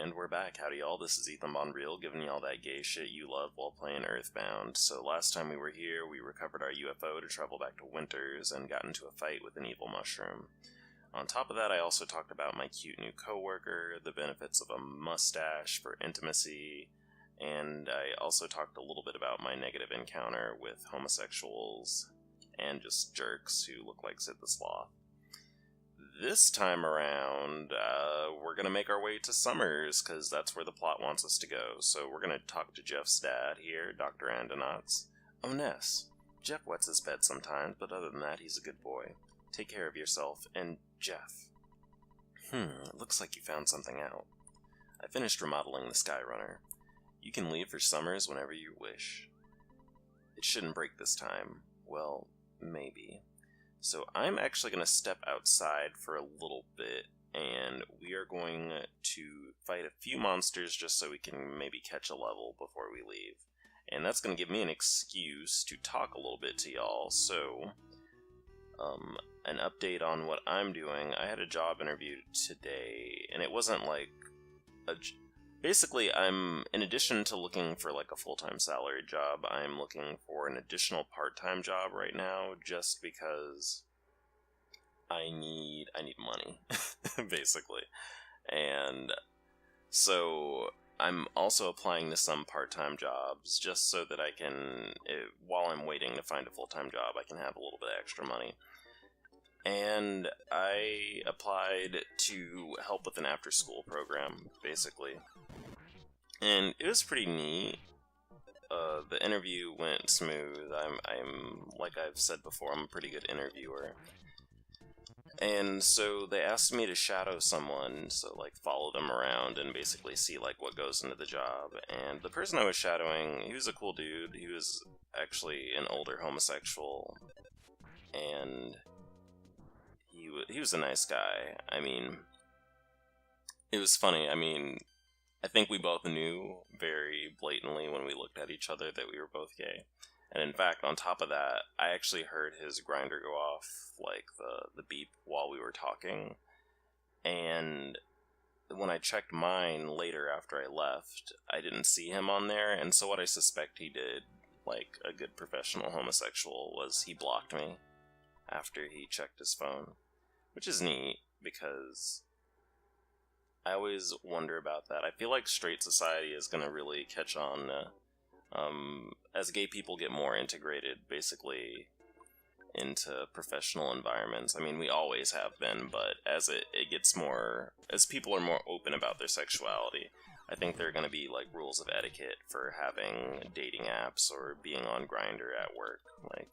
And we're back. Howdy y'all, this is Ethan Bonreal giving y'all that gay shit you love while playing Earthbound. So last time we were here, we recovered our UFO to travel back to Winters and got into a fight with an evil mushroom. On top of that, I also talked about my cute new coworker, the benefits of a mustache for intimacy, and I also talked a little bit about my negative encounter with homosexuals and just jerks who look like Sid the Sloth. This time around, we're gonna make our way to Summers, because that's where the plot wants us to go. So we're gonna talk to Jeff's dad here, Dr. Andonauts. Oh, Ness, Jeff wets his bed sometimes, but other than that, he's a good boy. Take care of yourself, and Jeff. It looks like you found something out. I finished remodeling the Skyrunner. You can leave for Summers whenever you wish. It shouldn't break this time. Well, maybe. So I'm actually going to step outside for a little bit, and we are going to fight a few monsters just so we can maybe catch a level before we leave. And that's going to give me an excuse to talk a little bit to y'all. So, an update on what I'm doing. I had a job interview today, and it wasn't like basically, in addition to looking for like a full-time salary job, I'm looking for an additional part-time job right now, just because I need money, basically. And so I'm also applying to some part-time jobs, just so that I can, while I'm waiting to find a full-time job, I can have a little bit of extra money. And I applied to help with an after-school program, basically. And it was pretty neat. The interview went smooth. I'm like I've said before, I'm a pretty good interviewer. And so they asked me to shadow someone, so like follow them around and basically see like what goes into the job. And the person I was shadowing, he was a cool dude. He was actually an older homosexual, and he was a nice guy. I mean, it was funny. I mean, I think we both knew very blatantly when we looked at each other that we were both gay. And in fact, on top of that, I actually heard his grinder go off, like the beep, while we were talking. And when I checked mine later after I left, I didn't see him on there. And so what I suspect he did, like a good professional homosexual, was he blocked me after he checked his phone. Which is neat, because I always wonder about that. I feel like straight society is going to really catch on as gay people get more integrated, basically, into professional environments. I mean, we always have been, but as it gets more, as people are more open about their sexuality, I think there are going to be, like, rules of etiquette for having dating apps or being on Grindr at work. Like,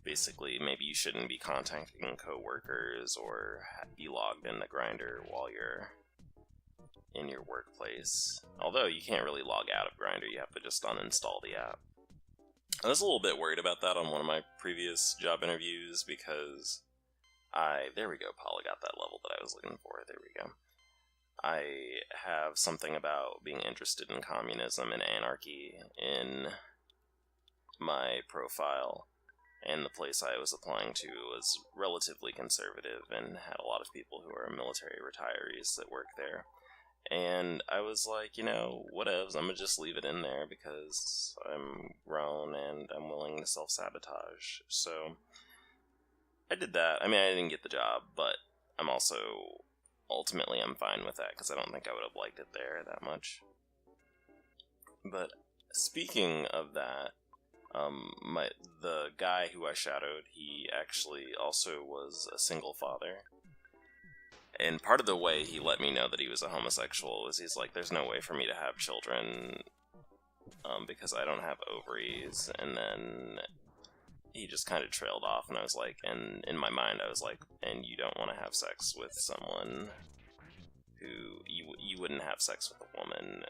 basically, maybe you shouldn't be contacting coworkers or be logged into Grindr while you're in your workplace. Although you can't really log out of Grindr, you have to just uninstall the app. I was a little bit worried about that on one of my previous job interviews, because there we go, Paula got that level that I was looking for, there we go. I have something about being interested in communism and anarchy in my profile, and the place I was applying to was relatively conservative and had a lot of people who are military retirees that work there. And I was like, you know, whatevs, I'm gonna just leave it in there because I'm grown and I'm willing to self-sabotage. So I did that. I mean, I didn't get the job, but I'm also, ultimately, I'm fine with that because I don't think I would have liked it there that much. But speaking of that, the guy who I shadowed, he actually also was a single father. And part of the way he let me know that he was a homosexual was he's like, there's no way for me to have children because I don't have ovaries. And then he just kind of trailed off, and I was like, and in my mind I was like, and you don't want to have sex with someone who, you wouldn't have sex with a woman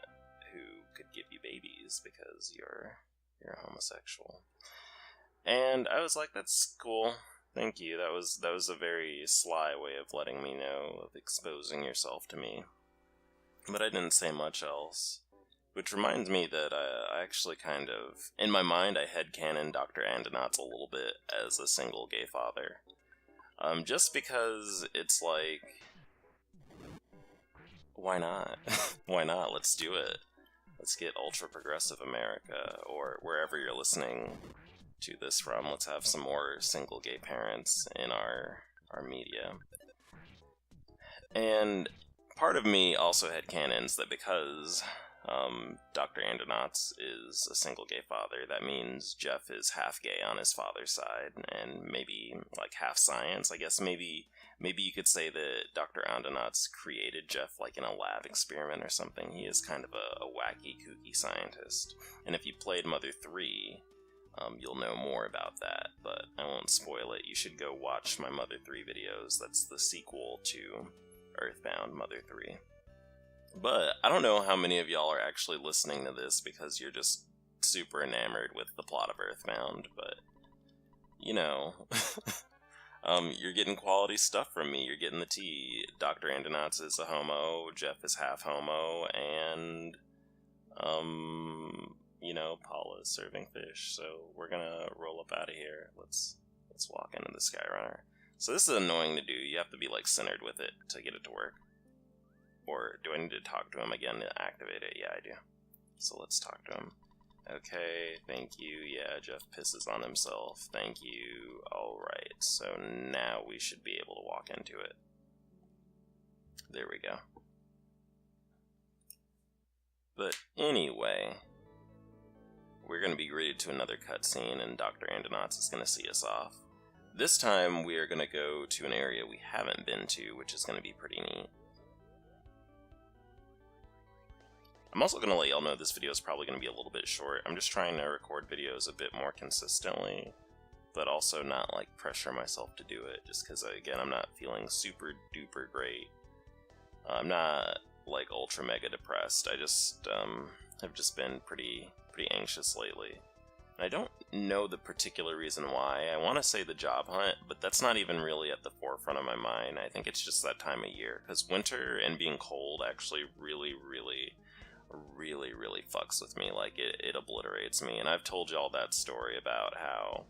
who could give you babies because you're a homosexual. And I was like, that's cool. Thank you. That was a very sly way of letting me know, of exposing yourself to me. But I didn't say much else. Which reminds me that I actually kind of, in my mind, I headcanon Dr. Andonauts a little bit as a single gay father. Just because it's like, Why not? Why not? Let's do it. Let's get ultra progressive America, or wherever you're listening to this from. Let's have some more single gay parents in our media. And part of me also had canons that because Dr. Andonauts is a single gay father, that means Jeff is half gay on his father's side, and maybe like half science. I guess maybe you could say that Dr. Andonauts created Jeff like in a lab experiment or something. He is kind of a wacky, kooky scientist. And if you played Mother 3, you'll know more about that, but I won't spoil it. You should go watch my Mother 3 videos. That's the sequel to Earthbound, Mother 3. But I don't know how many of y'all are actually listening to this because you're just super enamored with the plot of Earthbound, but, you know, you're getting quality stuff from me. You're getting the tea. Dr. Andonauts is a homo, Jeff is half homo, and, you know, Paula is serving fish, so we're gonna roll up out of here. Let's walk into the Skyrunner. So this is annoying to do. You have to be, like, centered with it to get it to work. Or do I need to talk to him again to activate it? Yeah, I do. So let's talk to him. Okay, thank you. Yeah, Jeff pisses on himself. Thank you. Alright, so now we should be able to walk into it. There we go. But anyway, we're going to be greeted to another cutscene, and Dr. Andonauts is going to see us off. This time, we are going to go to an area we haven't been to, which is going to be pretty neat. I'm also going to let y'all know this video is probably going to be a little bit short. I'm just trying to record videos a bit more consistently, but also not, like, pressure myself to do it, just because, again, I'm not feeling super duper great. I'm not, like, ultra mega depressed. I just, have just been pretty anxious lately. And I don't know the particular reason why. I want to say the job hunt, but that's not even really at the forefront of my mind. I think it's just that time of year, because winter and being cold actually really fucks with me. Like, it obliterates me. And I've told y'all that story about how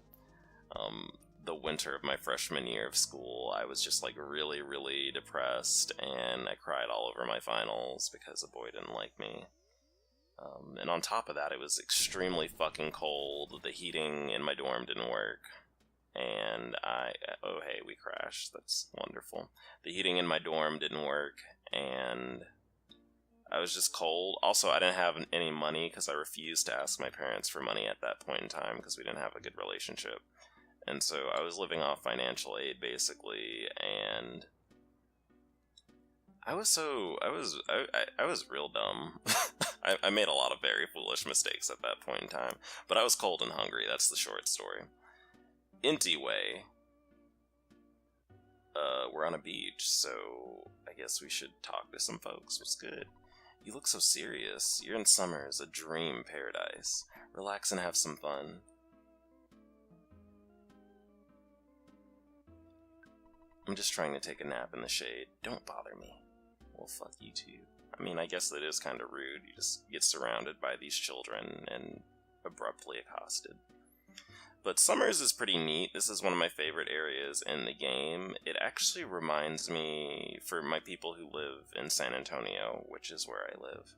the winter of my freshman year of school, I was just like really depressed, and I cried all over my finals because a boy didn't like me. And on top of that, it was extremely fucking cold. The heating in my dorm didn't work. And oh hey, we crashed. That's wonderful. The heating in my dorm didn't work, and I was just cold. Also, I didn't have any money because I refused to ask my parents for money at that point in time because we didn't have a good relationship. And so I was living off financial aid, basically, and I was real dumb. I made a lot of very foolish mistakes at that point in time, but I was cold and hungry. That's the short story. Anyway, we're on a beach, so I guess we should talk to some folks. What's good? You look so serious. You're in summer's a dream paradise. Relax and have some fun. I'm just trying to take a nap in the shade. Don't bother me. Well, fuck you too. I mean, I guess that is kind of rude. You just get surrounded by these children and abruptly accosted. But Summers is pretty neat. This is one of my favorite areas in the game. It actually reminds me, for my people who live in San Antonio, which is where I live,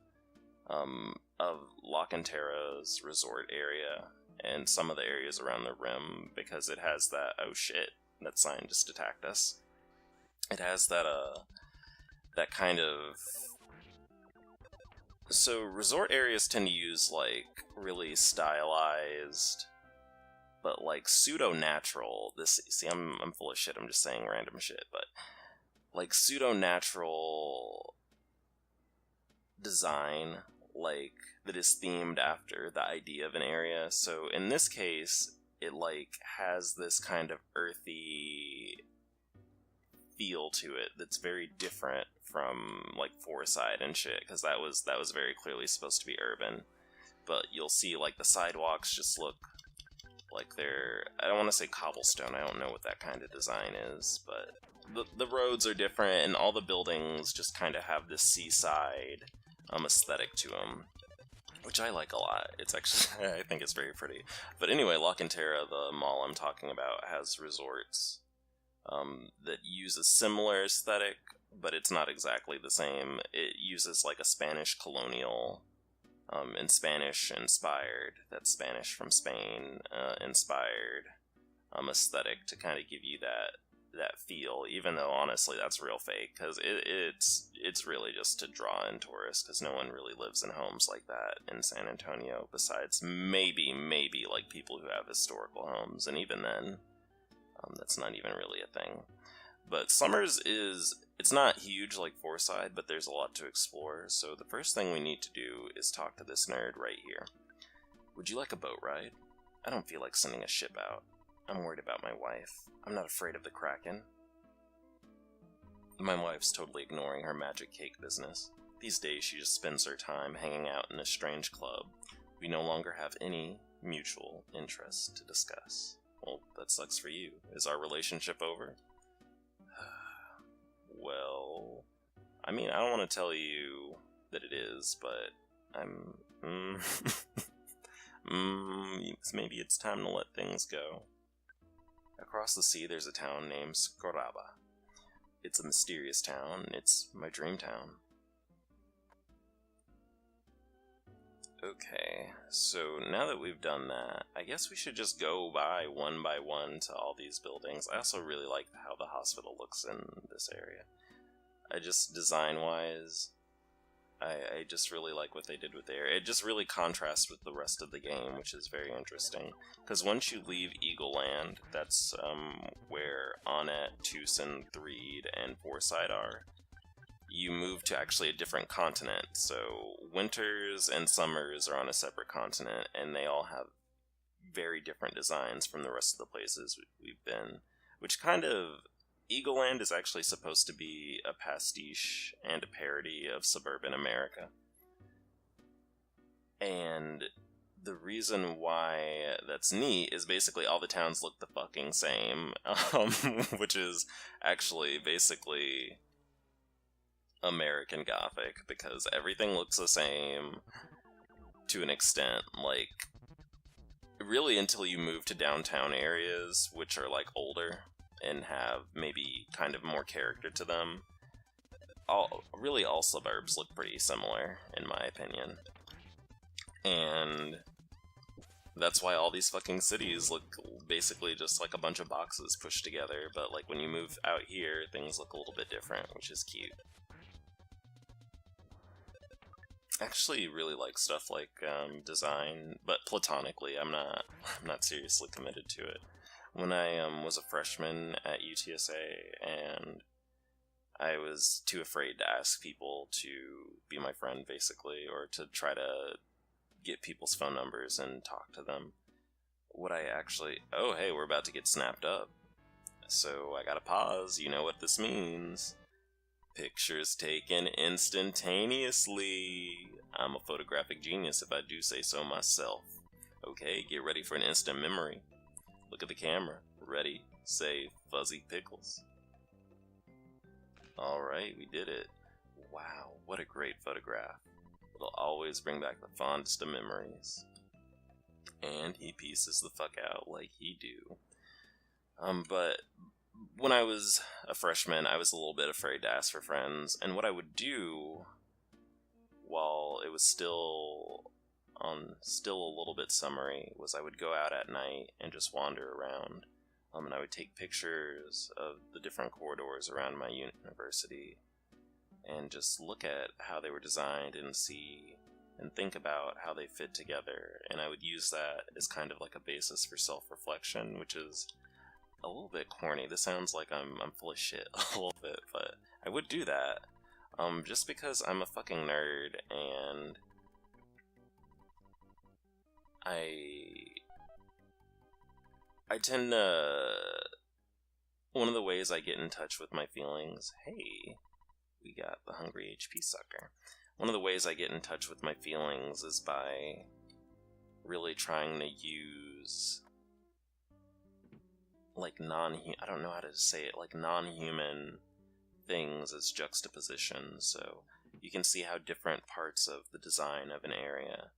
of La Cantera's resort area and some of the areas around the rim, because it has that, oh shit, that sign just attacked us. It has that, that kind of... So, resort areas tend to use, like, really stylized, but, like, pseudo-natural... See, I'm full of shit, I'm just saying random shit, but... Like, pseudo-natural design, like, that is themed after the idea of an area. So, in this case, it, like, has this kind of earthy feel to it that's very different from, like, Forsyth and shit, because that was very clearly supposed to be urban. But you'll see, like, the sidewalks just look like they're, I don't want to say cobblestone, I don't know what that kind of design is, but the roads are different, and all the buildings just kind of have this seaside aesthetic to them, which I like a lot. It's actually, I think it's very pretty. But anyway, La Cantera, the mall I'm talking about, has resorts that use a similar aesthetic, but it's not exactly the same. It uses like a Spanish colonial and Spanish inspired, that's Spanish from Spain, inspired aesthetic to kind of give you that feel, even though honestly that's real fake, because it's really just to draw in tourists, because no one really lives in homes like that in San Antonio, besides maybe like people who have historical homes, and even then, that's not even really a thing. But Summers it's not huge like Forsyth, but there's a lot to explore, so the first thing we need to do is talk to this nerd right here. Would you like a boat ride? I don't feel like sending a ship out. I'm worried about my wife. I'm not afraid of the Kraken. My wife's totally ignoring her magic cake business. These days she just spends her time hanging out in a strange club. We no longer have any mutual interest to discuss. Well, that sucks for you. Is our relationship over? Well, I mean, I don't want to tell you that it is, but maybe it's time to let things go. Across the sea, there's a town named Scoraba. It's a mysterious town. It's my dream town. Okay, so now that we've done that, I guess we should just go by one to all these buildings. I also really like how the hospital looks in this area. I just, design-wise, I just really like what they did with there. It just really contrasts with the rest of the game, which is very interesting. Because once you leave Eagle Land, that's where Onett, Tucson, Threed, and Forsyth are, you move to actually a different continent. So Winters and Summers are on a separate continent, and they all have very different designs from the rest of the places we've been. Which kind of... Eagle Land is actually supposed to be a pastiche and a parody of suburban America. And the reason why that's neat is basically all the towns look the fucking same, which is actually basically American Gothic, because everything looks the same to an extent, like, really until you move to downtown areas, which are, like, older and have maybe kind of more character to them. Really all suburbs look pretty similar, in my opinion. And that's why all these fucking cities look basically just like a bunch of boxes pushed together, but like when you move out here, things look a little bit different, which is cute. I actually really like stuff like design, but platonically, I'm not seriously committed to it. When I was a freshman at UTSA, and I was too afraid to ask people to be my friend, basically, or to try to get people's phone numbers and talk to them. What I actually... Oh, hey, we're about to get snapped up. So I gotta pause, you know what this means. Pictures taken instantaneously. I'm a photographic genius if I do say so myself. Okay, get ready for an instant memory. Look at the camera. Ready, say, fuzzy pickles. Alright, we did it. Wow, what a great photograph. It'll always bring back the fondest of memories. And he pieces the fuck out like he do. But when I was a freshman, I was a little bit afraid to ask for friends, and what I would do while it was still a little bit summery was I would go out at night and just wander around, and I would take pictures of the different corridors around my university and just look at how they were designed and see and think about how they fit together, and I would use that as kind of like a basis for self-reflection, which is a little bit corny. This sounds like I'm full of shit a little bit, but I would do that, just because I'm a fucking nerd, and I tend to... One of the ways I get in touch with my feelings... Hey, we got the hungry HP sucker. One of the ways I get in touch with my feelings is by really trying to use... like I don't know how to say it, like non-human things as juxtapositions, so you can see how different parts of the design of an area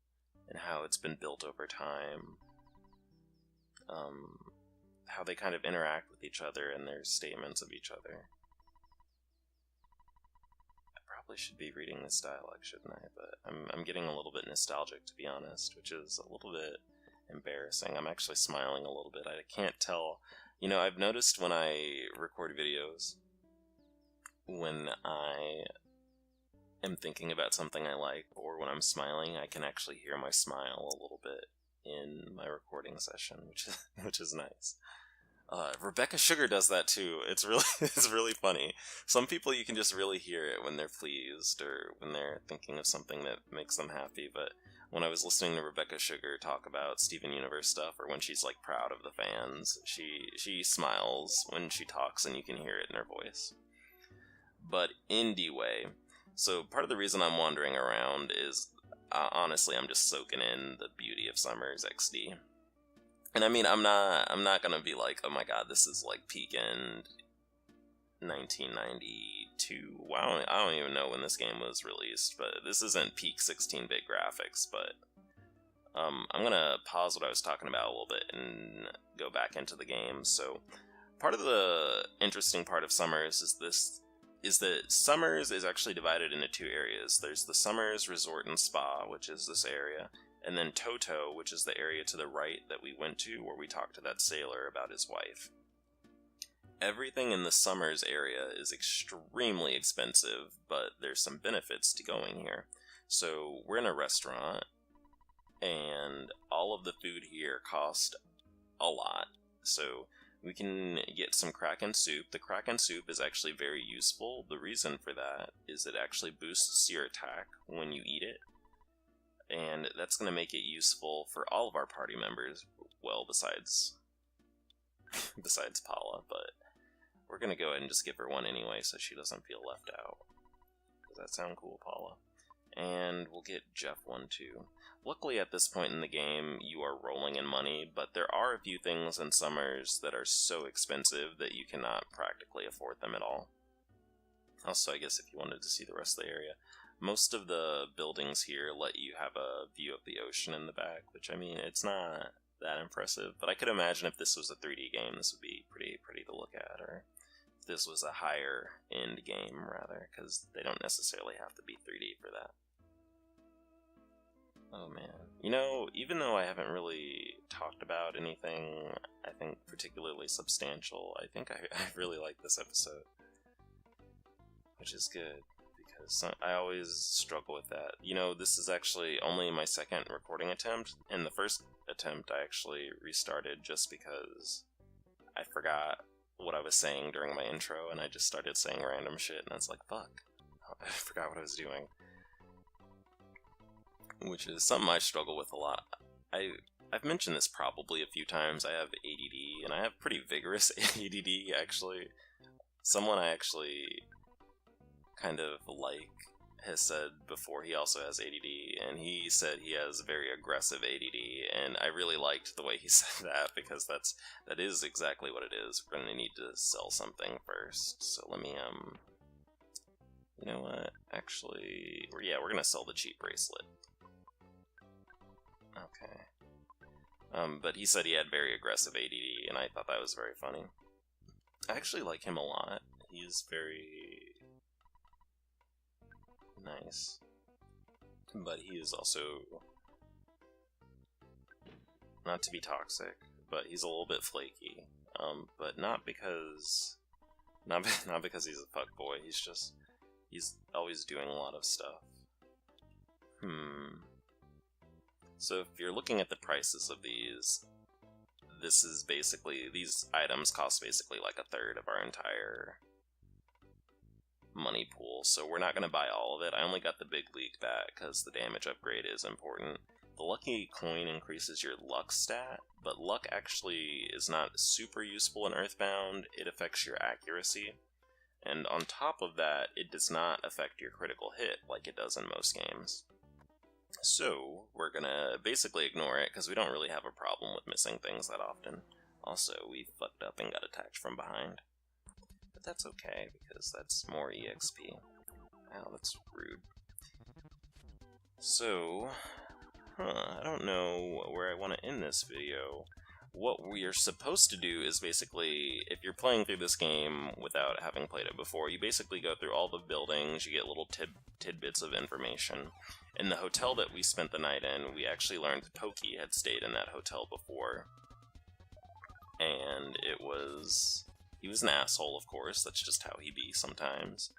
and how it's been built over time, how they kind of interact with each other and their statements of each other. probably should be reading this dialogue, shouldn't I? But I'm getting a little bit nostalgic, to be honest, which is a little bit embarrassing. I'm actually smiling a little bit. I can't tell. You know, I've noticed when I record videos, when I am thinking about something I like, or when I'm smiling, I can actually hear my smile a little bit in my recording session, which is nice. Rebecca Sugar does that too. It's really funny. Some people you can just really hear it when they're pleased or when they're thinking of something that makes them happy. But when I was listening to Rebecca Sugar talk about Steven Universe stuff, or when she's like proud of the fans, she smiles when she talks, and you can hear it in her voice. But anyway, so part of the reason I'm wandering around is honestly I'm just soaking in the beauty of Summers XD. And I mean, I'm not gonna be like, oh my god, this is like peak end 1992. Wow, I don't even know when this game was released, but this isn't peak 16-bit graphics. But I'm gonna pause what I was talking about a little bit and go back into the game. So part of the interesting part of Summers is that Summers is actually divided into two areas. There's the Summers Resort and Spa, which is this area. And then Toto, which is the area to the right that we went to, where we talked to that sailor about his wife. Everything in the Summers area is extremely expensive, but there's some benefits to going here. So we're in a restaurant, and all of the food here cost a lot. So we can get some Kraken soup. The Kraken soup is actually very useful. The reason for that is it actually boosts your attack when you eat it. And that's going to make it useful for all of our party members, well, besides Paula, but we're going to go ahead and just give her one anyway so she doesn't feel left out. Does that sound cool, Paula? And we'll get Jeff one too. Luckily at this point in the game, you are rolling in money, but there are a few things in Summers that are so expensive that you cannot practically afford them at all. Also, I guess if you wanted to see the rest of the area, most of the buildings here let you have a view of the ocean in the back, which, I mean, it's not that impressive, but I could imagine if this was a 3D game, this would be pretty to look at, or if this was a higher-end game, rather, because they don't necessarily have to be 3D for that. Oh, man. You know, even though I haven't really talked about anything, I think, particularly substantial, I think I really like this episode, which is good. I always struggle with that. You know, this is actually only my second recording attempt, and the first attempt I actually restarted just because I forgot what I was saying during my intro, and I just started saying random shit, and I was like, fuck, I forgot what I was doing. Which is something I struggle with a lot. I've mentioned this probably a few times. I have ADD, and I have pretty vigorous ADD, actually. Someone I actually kind of like has said before he also has ADD, and he said he has very aggressive ADD, and I really liked the way he said that, because that is exactly what it is. We're gonna need to sell something first, so let me you know what, actually, yeah, we're gonna sell the cheap bracelet. Okay. But he said he had very aggressive ADD, and I thought that was very funny. I actually like him a lot. He's very nice, but he is also, not to be toxic, but he's a little bit flaky. But not because he's a fuckboy. He's always doing a lot of stuff. So if you're looking at the prices of these, these items cost basically like a third of our entire money pool, so we're not going to buy all of it. I only got the big league bat because the damage upgrade is important. The lucky coin increases your luck stat, but luck actually is not super useful in Earthbound. It affects your accuracy, and on top of that, it does not affect your critical hit like it does in most games. So we're gonna basically ignore it because we don't really have a problem with missing things that often. Also, we fucked up and got attacked from behind. But that's okay, because that's more EXP. Wow, that's rude. So, I don't know where I want to end this video. what we are supposed to do is basically, if you're playing through this game without having played it before, you basically go through all the buildings, you get little tidbits of information. In the hotel that we spent the night in, we actually learned Toki had stayed in that hotel before. And he was an asshole, of course, that's just how he be sometimes.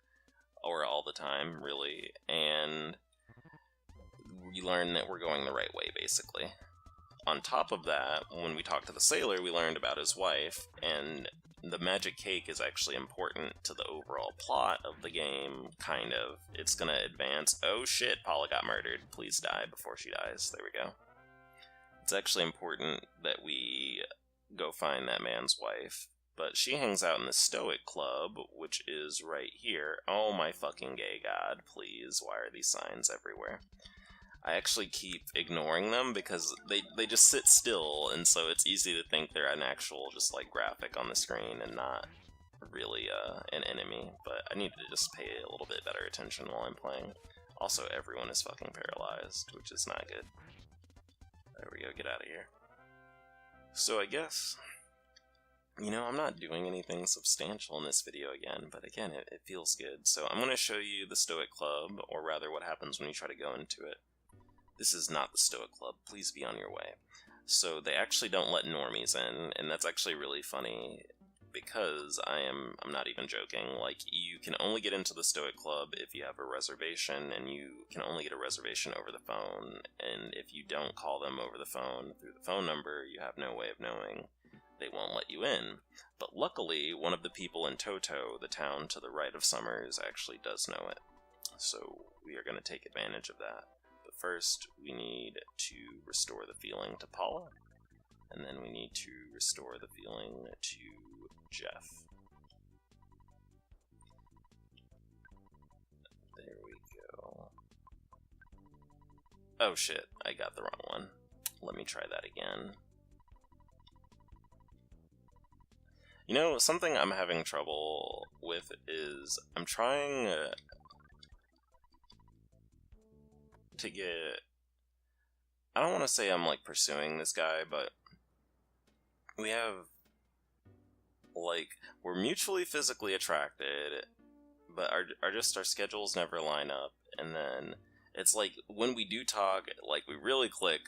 Or all the time, really. And we learned that we're going the right way, basically. On top of that, when we talked to the sailor, we learned about his wife, and the magic cake is actually important to the overall plot of the game, kind of. It's gonna advance. Oh shit, Paula got murdered. Please die before she dies. There we go. It's actually important that we go find that man's wife, but she hangs out in the Stoic Club, which is right here. Oh my fucking gay god, please. Why are these signs everywhere? I actually keep ignoring them because they just sit still, and so it's easy to think they're an actual just like graphic on the screen and not really an enemy, but I need to just pay a little bit better attention while I'm playing. Also, everyone is fucking paralyzed, which is not good. There we go, get out of here. So I guess, you know, I'm not doing anything substantial in this video again, but again, it feels good. So I'm going to show you the Stoic Club, or rather what happens when you try to go into it. This is not the Stoic Club, please be on your way. So they actually don't let normies in, and that's actually really funny, because I'm not even joking. Like, you can only get into the Stoic Club if you have a reservation, and you can only get a reservation over the phone, and if you don't call them over the phone through the phone number, you have no way of knowing. They won't let you in. But luckily, one of the people in Toto, the town to the right of Summers, actually does know it. So we are going to take advantage of that. First, we need to restore the feeling to Paula, and then we need to restore the feeling to Jeff. There we go. Oh shit, I got the wrong one. Let me try that again. You know, something I'm having trouble with is I'm trying to get... I don't want to say I'm like pursuing this guy, but we have like, we're mutually physically attracted, but our schedules never line up, and then it's like when we do talk, like we really click,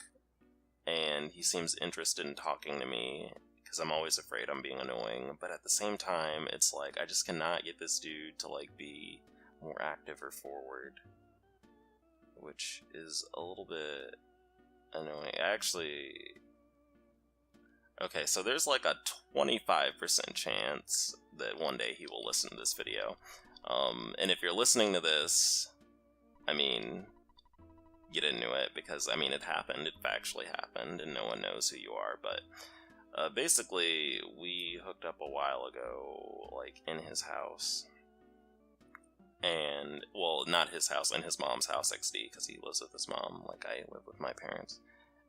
and he seems interested in talking to me because I'm always afraid I'm being annoying, but at the same time it's like I just cannot get this dude to like be more active or forward, which is a little bit annoying. Actually, okay, so there's like a 25% chance that one day he will listen to this video. And if you're listening to this, I mean, get into it, because, I mean, it happened. It factually happened, and no one knows who you are, but basically, we hooked up a while ago, like, in his house. And, well, not his house, in his mom's house, XD, because he lives with his mom, like I live with my parents.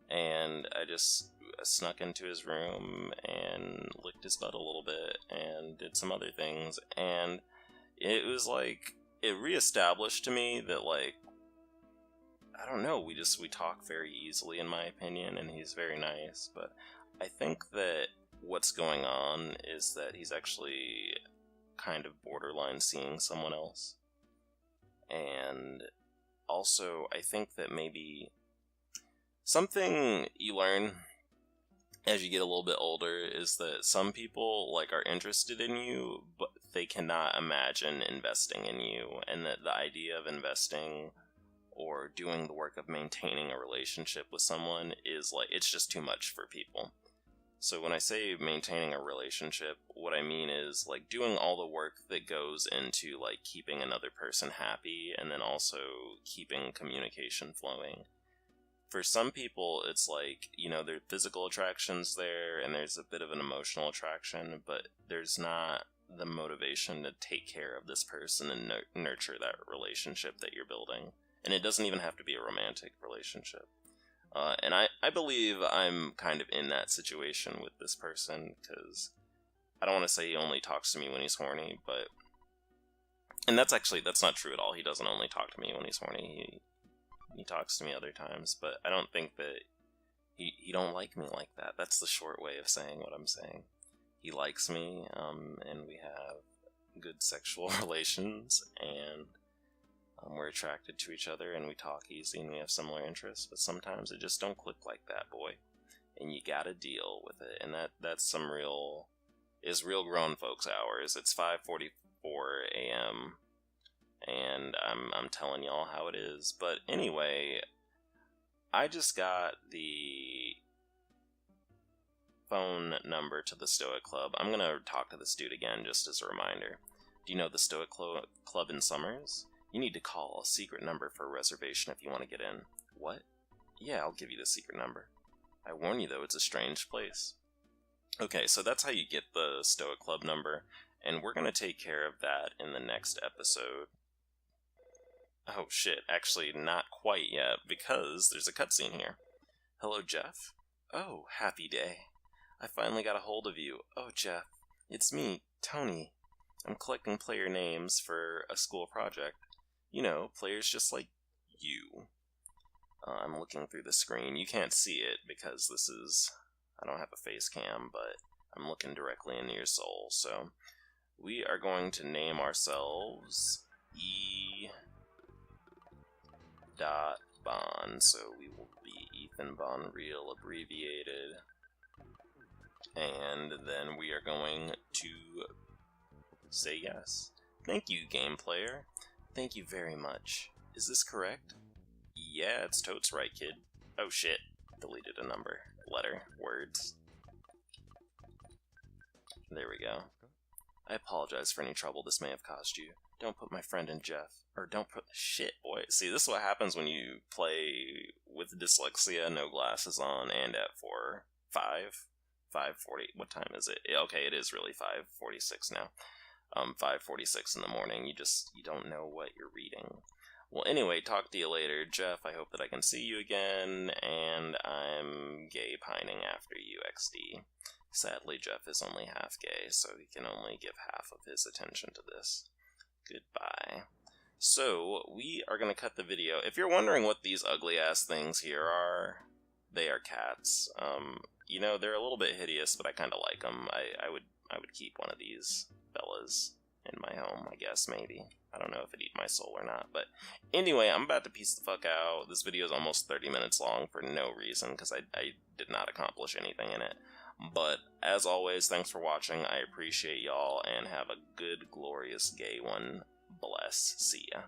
And I just snuck into his room and licked his butt a little bit and did some other things, and it was like, it reestablished to me that, like, I don't know, we talk very easily, in my opinion, and he's very nice, but I think that what's going on is that he's actually kind of borderline seeing someone else. And also, I think that maybe something you learn as you get a little bit older is that some people, like, are interested in you, but they cannot imagine investing in you, and that the idea of investing or doing the work of maintaining a relationship with someone is, like, it's just too much for people. So when I say maintaining a relationship, what I mean is, like, doing all the work that goes into, like, keeping another person happy, and then also keeping communication flowing. For some people, it's like, you know, there's physical attractions there, and there's a bit of an emotional attraction, but there's not the motivation to take care of this person and nurture that relationship that you're building. And it doesn't even have to be a romantic relationship. And I believe I'm kind of in that situation with this person, because I don't want to say he only talks to me when he's horny, but... And that's not true at all. He doesn't only talk to me when he's horny. He talks to me other times, but I don't think that He don't like me like that. That's the short way of saying what I'm saying. He likes me, and we have good sexual relations, and we're attracted to each other, and we talk easy, and we have similar interests, but sometimes it just don't click like that, boy. And you gotta deal with it, and that's real grown folks hours. It's 5:44 a.m., and I'm telling y'all how it is. But anyway, I just got the phone number to the Stoic Club. I'm gonna talk to this dude again just as a reminder. Do you know the Stoic Club in Summers? You need to call a secret number for a reservation if you want to get in. What? Yeah, I'll give you the secret number. I warn you though, it's a strange place. Okay, so that's how you get the Stoic Club number, and we're gonna take care of that in the next episode. Oh shit, actually not quite yet, because there's a cutscene here. Hello, Jeff. Oh, happy day. I finally got a hold of you. Oh, Jeff, it's me, Tony. I'm collecting player names for a school project. You know, players just like you. I'm looking through the screen. You can't see it because I don't have a face cam, but I'm looking directly into your soul. So we are going to name ourselves E.Bond. So we will be Ethan Von Real abbreviated. And then we are going to say yes. Thank you, game player. Thank you very much. Is this correct? Yeah, it's totes right, kid. Oh shit. Deleted a number, letter, words. There we go. I apologize for any trouble this may have caused you. Don't put my friend in Jeff. Or don't put... Shit, boy. See, this is what happens when you play with dyslexia, no glasses on, and at 5:40. What time is it? Okay, it is really 5:46 now. 5:46 in the morning. You don't know what you're reading. Well, anyway, talk to you later, Jeff. I hope that I can see you again, and I'm gay pining after you, XD. Sadly, Jeff is only half gay, so he can only give half of his attention to this. Goodbye. So, we are going to cut the video. If you're wondering what these ugly-ass things here are, they are cats. You know, they're a little bit hideous, but I kind of like them. I would keep one of these fellas in my home, I guess, maybe. I don't know if it'd eat my soul or not, but anyway, I'm about to peace the fuck out. This video is almost 30 minutes long for no reason, because I did not accomplish anything in it. But, as always, thanks for watching. I appreciate y'all, and have a good, glorious gay one. Bless. See ya.